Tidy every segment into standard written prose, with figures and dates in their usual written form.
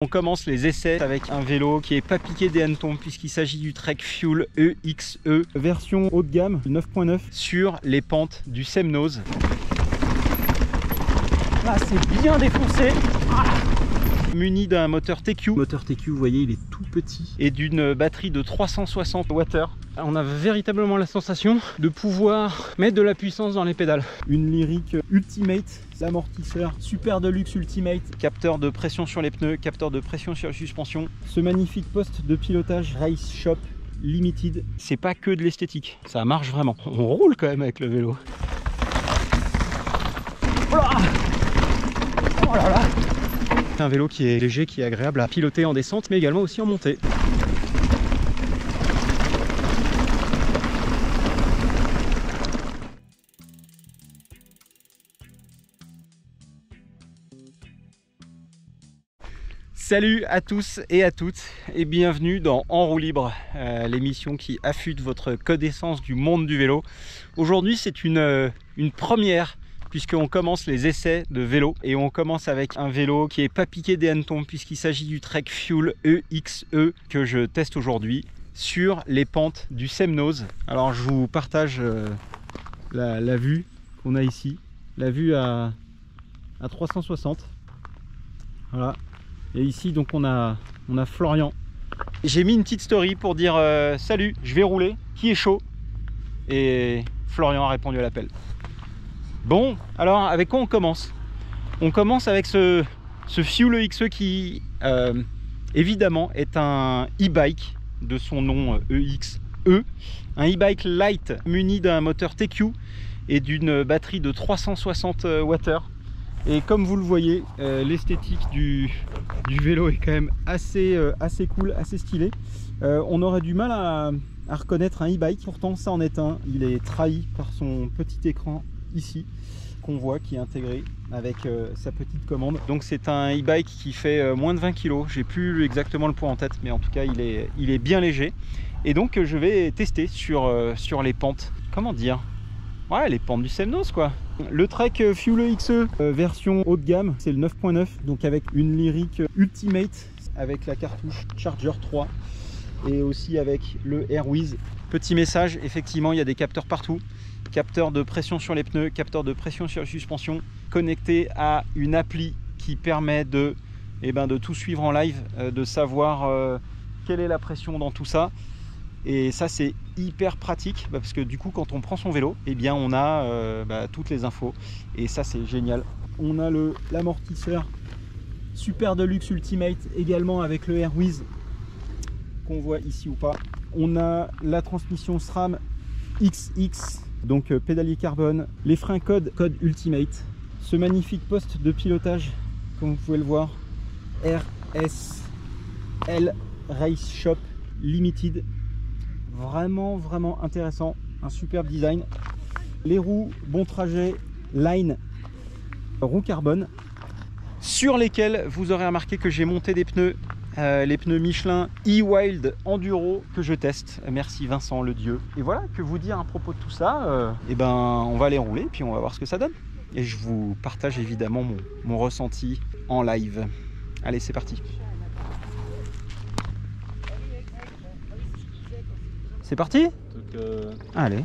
On commence les essais avec un vélo qui n'est pas piqué des hannetons puisqu'il s'agit du Trek Fuel EXE version haut de gamme 9.9 sur les pentes du Semnoz. Là c'est bien défoncé. Muni d'un moteur TQ. Moteur TQ, vous voyez, il est tout petit. Et d'une batterie de 360 Wh. On a véritablement la sensation de pouvoir mettre de la puissance dans les pédales. Une Lyric Ultimate, l'amortisseur Super Deluxe Ultimate. Capteur de pression sur les pneus, capteur de pression sur la suspension. Ce magnifique poste de pilotage Race Shop Limited. C'est pas que de l'esthétique, ça marche vraiment. On roule quand même avec le vélo. Oh là là! Un vélo qui est léger, qui est agréable à piloter en descente, mais également aussi en montée. Salut à tous et à toutes et bienvenue dans En roue libre, l'émission qui affûte votre connaissance du monde du vélo. Aujourd'hui c'est une première, puisqu'on commence les essais de vélo et on commence avec un vélo qui n'est pas piqué des hannetons puisqu'il s'agit du Trek Fuel EXE que je teste aujourd'hui sur les pentes du Semnoz. Alors je vous partage la vue qu'on a ici, la vue à 360. Voilà. Et ici donc on a Florian. J'ai mis une petite story pour dire salut, je vais rouler, qui est chaud? Et Florian a répondu à l'appel. Bon, alors avec quoi on commence? On commence avec ce Fuel EXE qui évidemment est un e-bike de son nom EXE. Un e-bike light muni d'un moteur TQ et d'une batterie de 360 Wh. Et comme vous le voyez, l'esthétique du vélo est quand même assez cool, assez stylé. On aurait du mal à reconnaître un e-bike, pourtant ça en est un. Il est trahi par son petit écran ici, qu'on voit, qui est intégré avec sa petite commande. Donc c'est un e-bike qui fait moins de 20 kg. J'ai plus exactement le poids en tête, mais en tout cas il est bien léger. Et donc je vais tester sur les pentes. Comment dire? Ouais, les pentes du Semnoz quoi. Le Trek Fuel EXE version haut de gamme, c'est le 9.9, donc avec une Lyric Ultimate, avec la cartouche Charger 3 et aussi avec le Airwiz. Petit message, effectivement il y a des capteurs partout. Capteur de pression sur les pneus, capteur de pression sur la suspension, connecté à une appli qui permet de tout suivre en live, de savoir quelle est la pression dans tout ça. Et ça c'est hyper pratique parce que du coup quand on prend son vélo, eh bien on a toutes les infos et ça c'est génial. On a l'amortisseur Super Deluxe Ultimate également avec le Airwiz qu'on voit ici ou pas. On a la transmission SRAM XX, donc pédalier carbone, les freins code Ultimate, ce magnifique poste de pilotage comme vous pouvez le voir, RSL Race Shop Limited. Vraiment intéressant, un superbe design. Les roues Bon Trajet Line, roues carbone, sur lesquelles vous aurez remarqué que j'ai monté des pneus, les pneus Michelin E-Wild Enduro que je teste. Merci Vincent le dieu. Et voilà, que vous dire à propos de tout ça, on va les rouler puis on va voir ce que ça donne. Et je vous partage évidemment mon ressenti en live. Allez, c'est parti. C'est parti? Allez.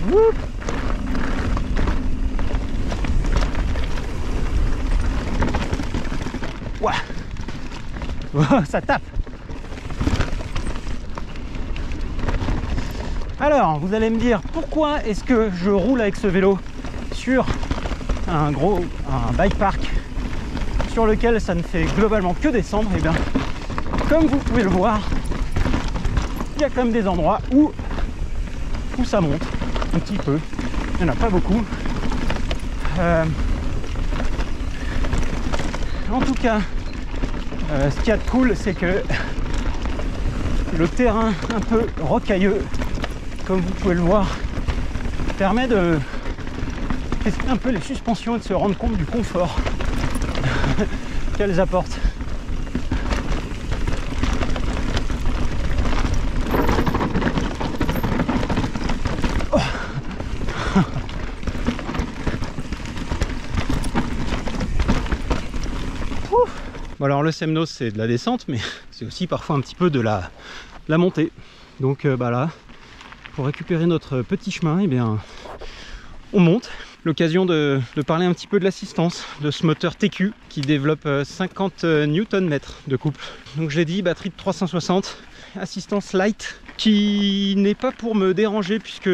Woup. Ouah. Oh, ça tape. Alors, vous allez me dire, pourquoi est-ce que je roule avec ce vélo sur un bike park sur lequel ça ne fait globalement que descendre? Et bien comme vous pouvez le voir, il y a quand même des endroits où ça monte un petit peu, il n'y en a pas beaucoup. En tout cas ce qu'il y a de cool, c'est que le terrain un peu rocailleux, comme vous pouvez le voir, permet de tester un peu les suspensions et de se rendre compte du confort qu'elles apportent. Bon, alors le Semnos c'est de la descente, mais c'est aussi parfois un petit peu de la montée. Donc là, pour récupérer notre petit chemin, eh bien, on monte. L'occasion de parler un petit peu de l'assistance de ce moteur TQ qui développe 50 Nm de couple. Donc je l'ai dit, batterie de 360, assistance light qui n'est pas pour me déranger, puisque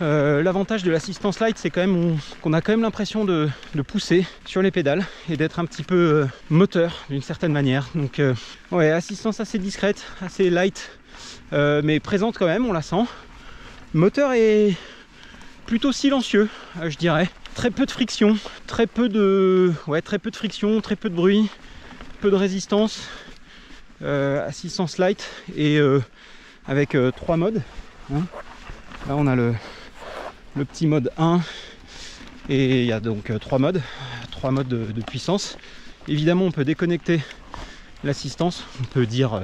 l'avantage de l'assistance light c'est quand même qu'on a quand même l'impression de pousser sur les pédales et d'être un petit peu moteur d'une certaine manière. Donc ouais, assistance assez discrète, assez light, mais présente quand même, on la sent. Le moteur est plutôt silencieux, je dirais. Très peu de friction, très peu de friction, très peu de bruit, peu de résistance. Assistance light et avec 3 modes. Hein. Là on a le petit mode 1 et il y a donc 3 modes de puissance. Évidemment on peut déconnecter l'assistance, on peut dire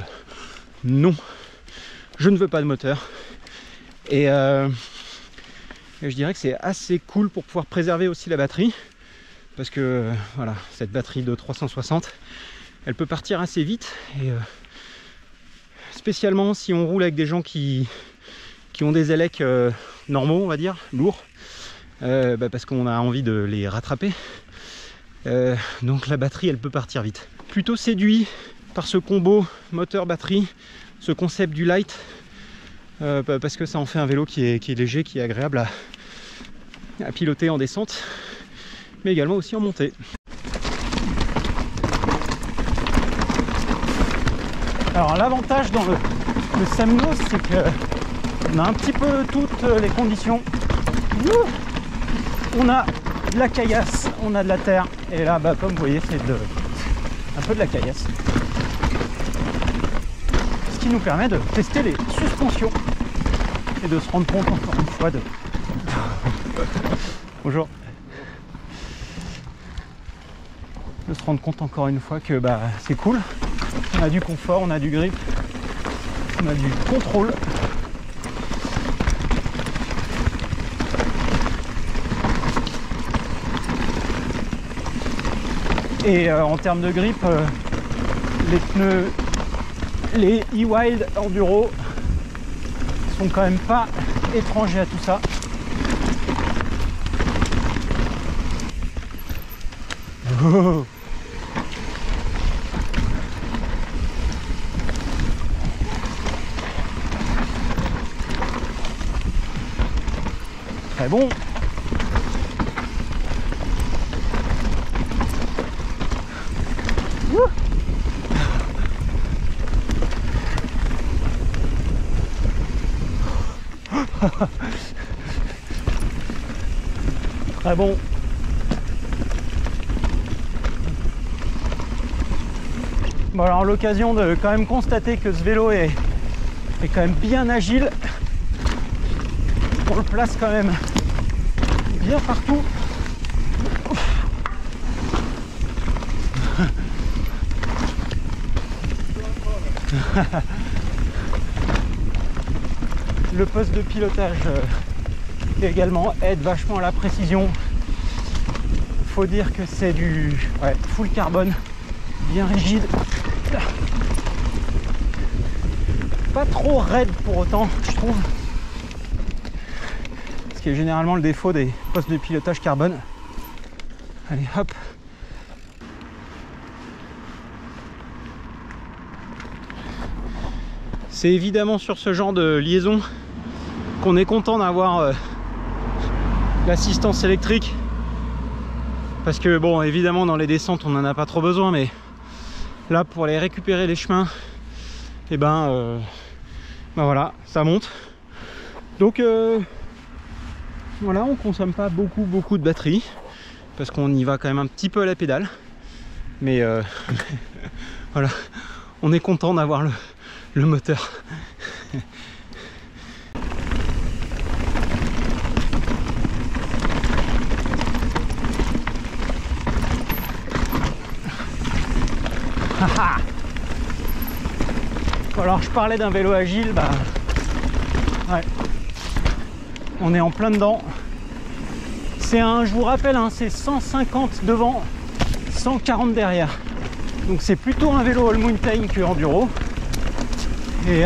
non, je ne veux pas de moteur. Et je dirais que c'est assez cool pour pouvoir préserver aussi la batterie, parce que voilà, cette batterie de 360 elle peut partir assez vite, et spécialement si on roule avec des gens qui ont des élecs normaux, on va dire, lourds, parce qu'on a envie de les rattraper. Donc la batterie elle peut partir vite. Plutôt séduit par ce combo moteur-batterie, ce concept du light, parce que ça en fait un vélo qui est léger, qui est agréable à piloter en descente, mais également aussi en montée. Alors l'avantage dans le Semnos, c'est qu'on a un petit peu toutes les conditions. On a de la caillasse, on a de la terre, et là comme vous voyez c'est un peu de la caillasse. Ce qui nous permet de tester les suspensions et de se rendre compte encore une fois de... Bonjour. De se rendre compte encore une fois que c'est cool. On a du confort, on a du grip, on a du contrôle. Et en termes de grip, les pneus, les E-Wild Enduro sont quand même pas étrangers à tout ça. Oh. Très bon. Très bon. Bon, alors l'occasion de quand même constater que ce vélo est quand même bien agile. On le place quand même bien partout. Le poste de pilotage également aide vachement à la précision. Faut dire que c'est du full carbone, bien rigide, pas trop raide pour autant, je trouve, ce qui est généralement le défaut des postes de pilotage carbone. Allez hop. C'est évidemment sur ce genre de liaison qu'on est content d'avoir l'assistance électrique, parce que bon, évidemment dans les descentes on n'en a pas trop besoin, mais là pour aller récupérer les chemins, et voilà, ça monte. Donc voilà, on consomme pas beaucoup de batterie, parce qu'on y va quand même un petit peu à la pédale, mais voilà, on est content d'avoir le moteur. Alors je parlais d'un vélo agile, ouais, on est en plein dedans. C'est je vous rappelle, hein, c'est 150 devant, 140 derrière. Donc c'est plutôt un vélo all mountain que enduro. Et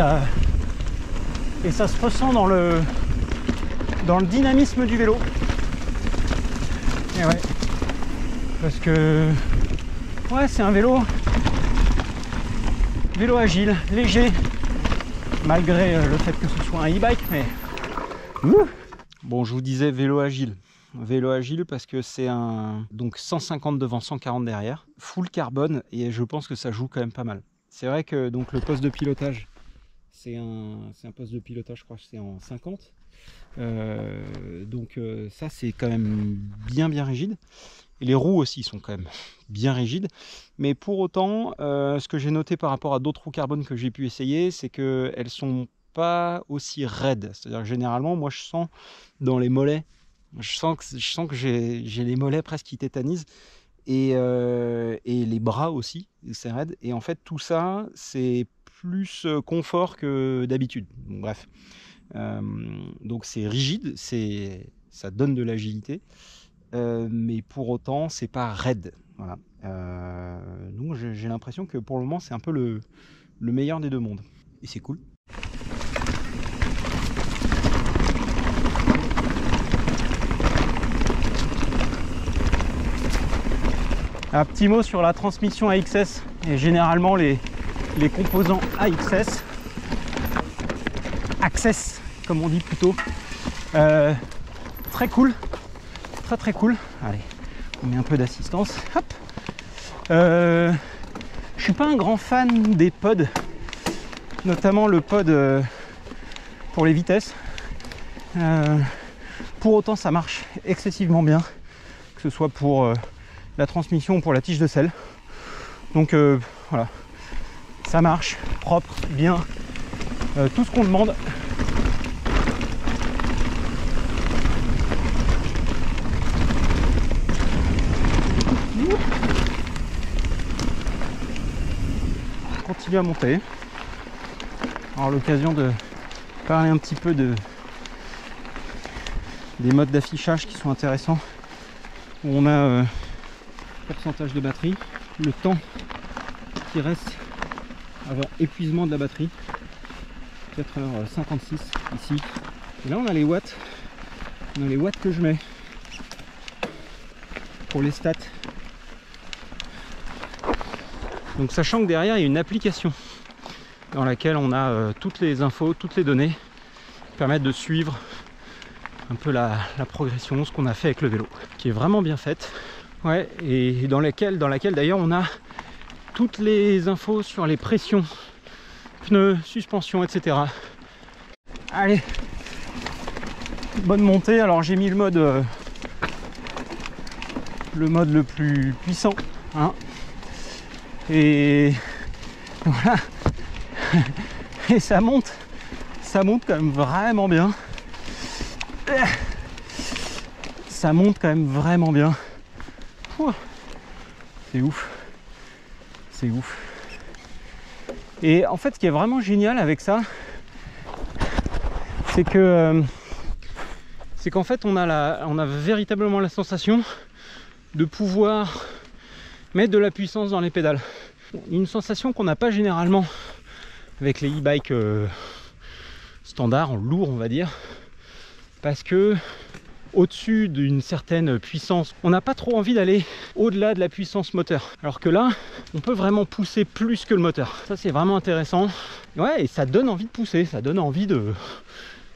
ça se ressent dans le dynamisme du vélo. Et ouais. Parce que ouais, c'est un vélo agile, léger, malgré le fait que ce soit un e-bike, mais bon, je vous disais vélo agile parce que c'est un donc 150 devant, 140 derrière, full carbone, et je pense que ça joue quand même pas mal. C'est vrai que donc le poste de pilotage, c'est un poste de pilotage, je crois que c'est en 50, donc ça c'est quand même bien rigide. Et les roues aussi sont quand même bien rigides. Mais pour autant, ce que j'ai noté par rapport à d'autres roues carbone que j'ai pu essayer, c'est qu'elles ne sont pas aussi raides. C'est-à-dire que généralement, moi je sens dans les mollets, je sens que j'ai les mollets presque qui tétanisent. Et les bras aussi, c'est raide. Et en fait, tout ça, c'est plus confort que d'habitude. Bon, bref. Donc c'est rigide, ça donne de l'agilité. Mais pour autant c'est pas raide, voilà. Nous j'ai l'impression que pour le moment c'est un peu le meilleur des deux mondes et c'est cool. Un petit mot sur la transmission AXS et généralement les composants AXS, Access comme on dit plutôt, très cool. Très cool. Allez, on met un peu d'assistance. Hop. Je suis pas un grand fan des pods, notamment le pod pour les vitesses. Pour autant, ça marche excessivement bien, que ce soit pour la transmission ou pour la tige de selle. Donc voilà, ça marche, propre, bien, tout ce qu'on demande. À monter. Alors l'occasion de parler un petit peu des modes d'affichage qui sont intéressants, où on a pourcentage de batterie, le temps qui reste avant épuisement de la batterie, 4h56 ici, et là on a les watts, que je mets pour les stats. Donc sachant que derrière il y a une application dans laquelle on a toutes les infos, toutes les données qui permettent de suivre un peu la progression, ce qu'on a fait avec le vélo, qui est vraiment bien faite. Ouais, et dans laquelle d'ailleurs on a toutes les infos sur les pressions, pneus, suspension, etc. Allez, bonne montée. Alors j'ai mis le mode le plus puissant, hein. Et voilà. Et ça monte quand même vraiment bien. Ça monte quand même vraiment bien. C'est ouf. C'est ouf. Et en fait, ce qui est vraiment génial avec ça, c'est que c'est qu'en fait on a véritablement la sensation de pouvoir mettre de la puissance dans les pédales. Une sensation qu'on n'a pas généralement avec les e-bikes standards, lourds on va dire, parce que au-dessus d'une certaine puissance, on n'a pas trop envie d'aller au-delà de la puissance moteur. Alors que là, on peut vraiment pousser plus que le moteur. Ça c'est vraiment intéressant. Ouais, et ça donne envie de pousser, ça donne envie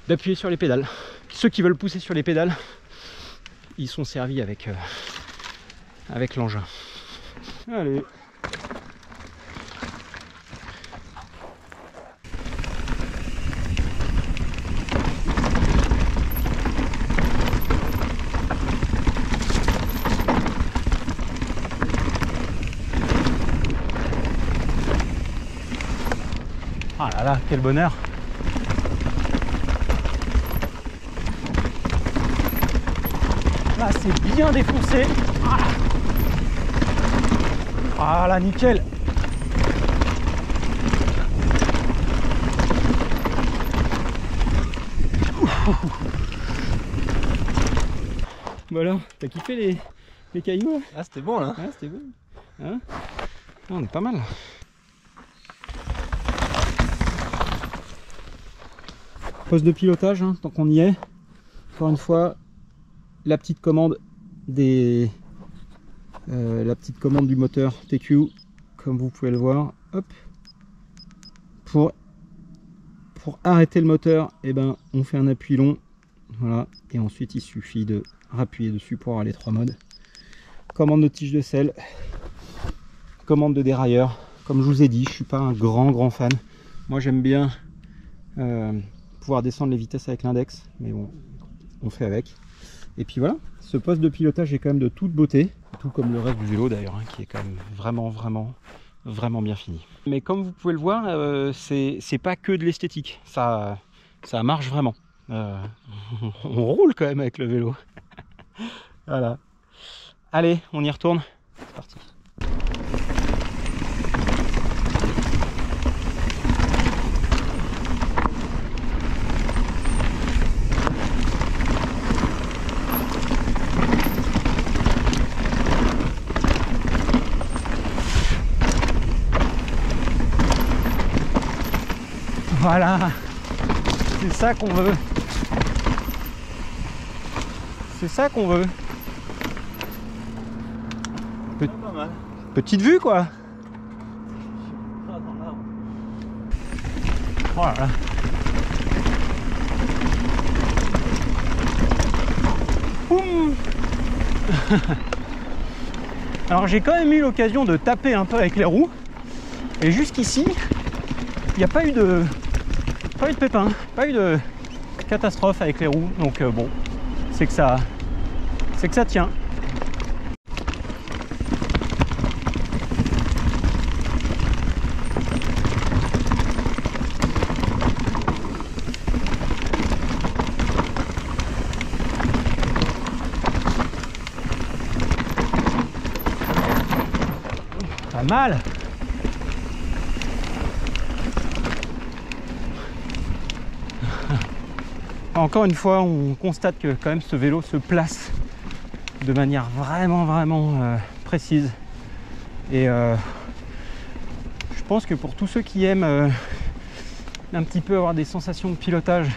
d'appuyer sur les pédales. Ceux qui veulent pousser sur les pédales, ils sont servis avec l'engin. Allez. Ah là là, quel bonheur! Là, c'est bien défoncé. Ah là, nickel! Bon alors, t'as kiffé les cailloux? Ah, c'était bon là. Ah, c'était bon. Hein? On est pas mal. Poste de pilotage, hein, tant qu'on y est. Encore une fois, la petite commande du moteur TQ, comme vous pouvez le voir. Hop. Pour arrêter le moteur, eh ben, on fait un appui long. Voilà. Et ensuite, il suffit de rappuyer dessus pour avoir les 3 modes. Commande de tige de selle. Commande de dérailleur. Comme je vous ai dit, je suis pas un grand fan. Moi, j'aime bien pouvoir descendre les vitesses avec l'index. Mais bon, on fait avec. Et puis voilà, ce poste de pilotage est quand même de toute beauté. Tout comme le reste du vélo d'ailleurs, hein, qui est quand même vraiment bien fini. Mais comme vous pouvez le voir, c'est pas que de l'esthétique, ça marche vraiment. On roule quand même avec le vélo. Voilà. Allez, on y retourne. C'est parti. Voilà, c'est ça qu'on veut. C'est ça qu'on veut. Petite vue quoi. Oh là là. Alors j'ai quand même eu l'occasion de taper un peu avec les roues. Et jusqu'ici, il n'y a pas eu de pépin, pas eu de catastrophe avec les roues. Donc bon, c'est que ça tient. Pas mal. Encore une fois, on constate que quand même ce vélo se place de manière vraiment précise. Et je pense que pour tous ceux qui aiment un petit peu avoir des sensations de pilotage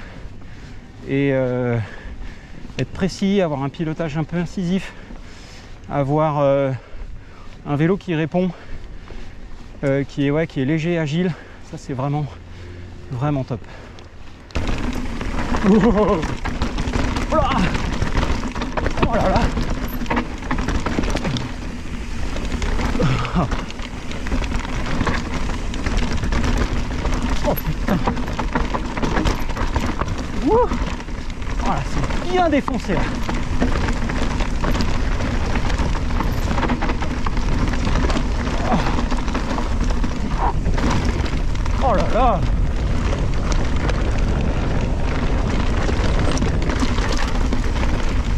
et être précis, avoir un pilotage un peu incisif, avoir un vélo qui répond, qui est léger, agile, ça c'est vraiment top. Oh là, oh là là. Oh putain. Voilà, c'est bien défoncé là. Oh là là.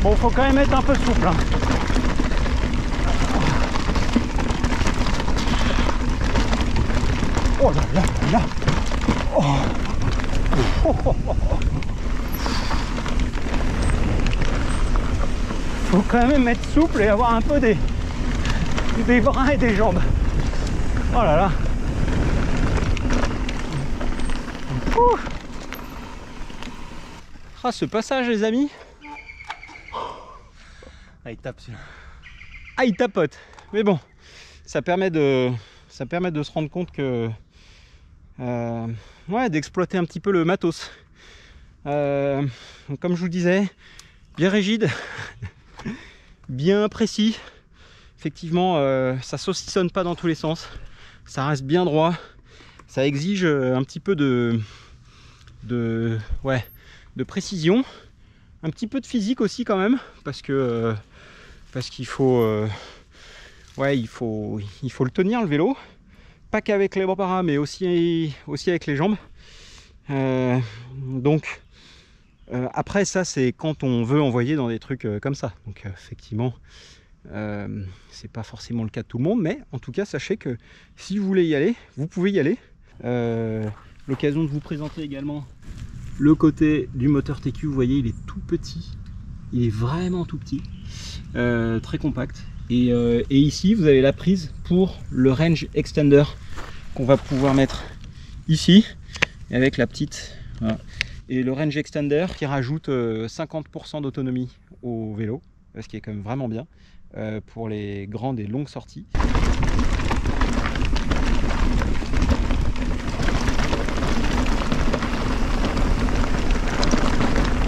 Bon, faut quand même être un peu souple, hein. Oh là là là. Oh. Oh, oh, oh. Faut quand même être souple et avoir un peu des bras et des jambes. Oh là là. Ah, ce passage les amis. Ah, il tape celui-là. Ah, il tapote. Mais bon, ça permet de se rendre compte que ouais, d'exploiter un petit peu le matos. Comme je vous disais, bien rigide, bien précis. Effectivement, ça saucissonne pas dans tous les sens. Ça reste bien droit. Ça exige un petit peu de précision, un petit peu de physique aussi quand même, parce qu'il faut il faut le tenir le vélo, pas qu'avec les bras mais aussi avec les jambes. Donc après ça c'est quand on veut envoyer dans des trucs comme ça, donc effectivement c'est pas forcément le cas de tout le monde, mais en tout cas sachez que si vous voulez y aller, vous pouvez y aller. L'occasion de vous présenter également le côté du moteur TQ. Vous voyez, il est tout petit, il est vraiment tout petit, très compact. Et ici vous avez la prise pour le range extender qu'on va pouvoir mettre ici avec la petite, voilà. Et le range extender qui rajoute 50% d'autonomie au vélo, ce qui est quand même vraiment bien pour les grandes et longues sorties.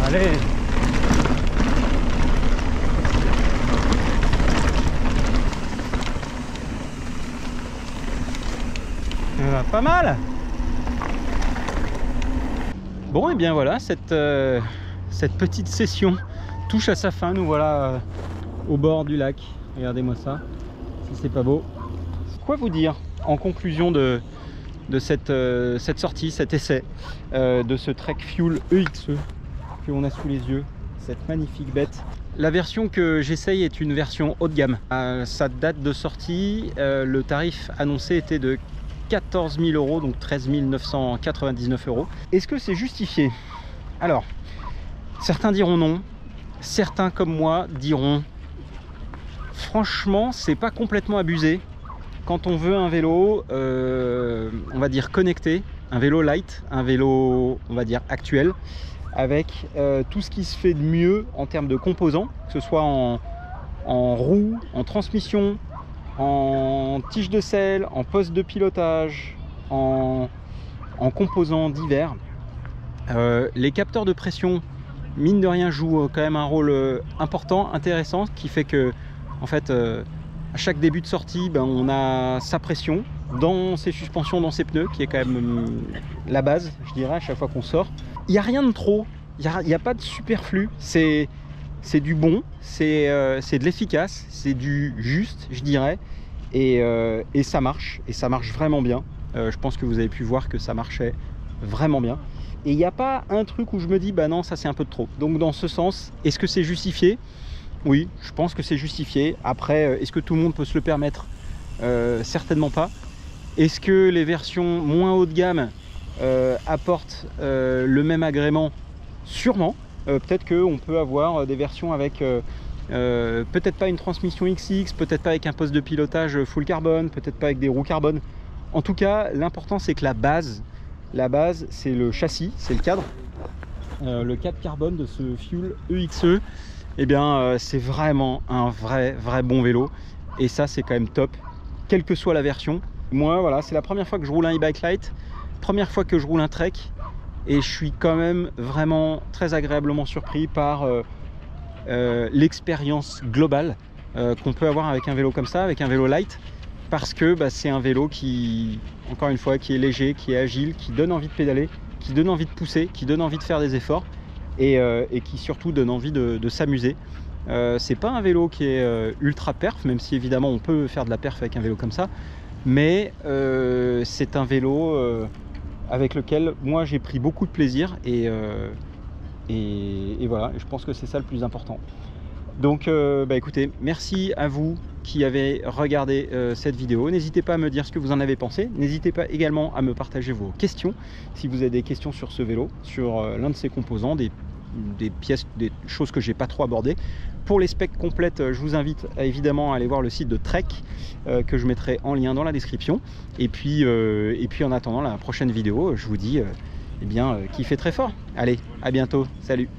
Allez. Pas mal. Bon, et bien voilà, cette petite session touche à sa fin. Nous voilà au bord du lac. Regardez-moi ça, si c'est pas beau. Quoi vous dire en conclusion de cette sortie, cet essai de ce Trek Fuel EXE que l'on a sous les yeux, cette magnifique bête. La version que j'essaye est une version haut de gamme. À sa date de sortie, le tarif annoncé était de 14 000 €, donc 13 999 €. Est-ce que c'est justifié? Alors, certains diront non, certains comme moi diront franchement, c'est pas complètement abusé quand on veut un vélo, on va dire connecté, un vélo light, un vélo, on va dire actuel, avec tout ce qui se fait de mieux en termes de composants, que ce soit en roue, en transmission, en tige de selle, en poste de pilotage, en composants divers. Les capteurs de pression, mine de rien, jouent quand même un rôle important, intéressant, qui fait que en fait à chaque début de sortie, ben, on a sa pression dans ses suspensions, dans ses pneus, qui est quand même la base, je dirais, à chaque fois qu'on sort. Il n'y a rien de trop, il n'y a pas de superflu, c'est du bon, c'est de l'efficace, c'est du juste, je dirais, et ça marche vraiment bien. Je pense que vous avez pu voir que ça marchait vraiment bien. Et il n'y a pas un truc où je me dis, bah non, ça c'est un peu de trop. Donc dans ce sens, est-ce que c'est justifié? Oui, je pense que c'est justifié. Après, est-ce que tout le monde peut se le permettre? Certainement pas. Est-ce que les versions moins haut de gamme apportent le même agrément? Sûrement. Peut-être qu'on peut avoir des versions avec peut-être pas une transmission XX, peut-être pas avec un poste de pilotage full carbone, peut-être pas avec des roues carbone. En tout cas, l'important c'est que la base c'est le châssis, c'est le cadre. Le cadre carbone de ce Fuel EXE, eh bien c'est vraiment un vrai bon vélo. Et ça c'est quand même top, quelle que soit la version. Moi voilà, c'est la première fois que je roule un e-bike light, première fois que je roule un Trek. Et je suis quand même vraiment très agréablement surpris par l'expérience globale qu'on peut avoir avec un vélo comme ça, avec un vélo light, parce que bah, c'est un vélo qui, encore une fois, qui est léger, qui est agile, qui donne envie de pédaler, qui donne envie de pousser, qui donne envie de faire des efforts et qui surtout donne envie de s'amuser. C'est pas un vélo qui est ultra perf, même si évidemment on peut faire de la perf avec un vélo comme ça, mais c'est un vélo avec lequel moi j'ai pris beaucoup de plaisir et voilà, je pense que c'est ça le plus important. Donc bah écoutez, merci à vous qui avez regardé cette vidéo. N'hésitez pas à me dire ce que vous en avez pensé. N'hésitez pas également à me partager vos questions si vous avez des questions sur ce vélo, sur l'un de ses composants, des pièces, des choses que j'ai pas trop abordées. Pour les specs complètes, je vous invite évidemment à aller voir le site de Trek que je mettrai en lien dans la description. Et puis en attendant la prochaine vidéo, je vous dis eh bien kiffez très fort. Allez, à bientôt, salut.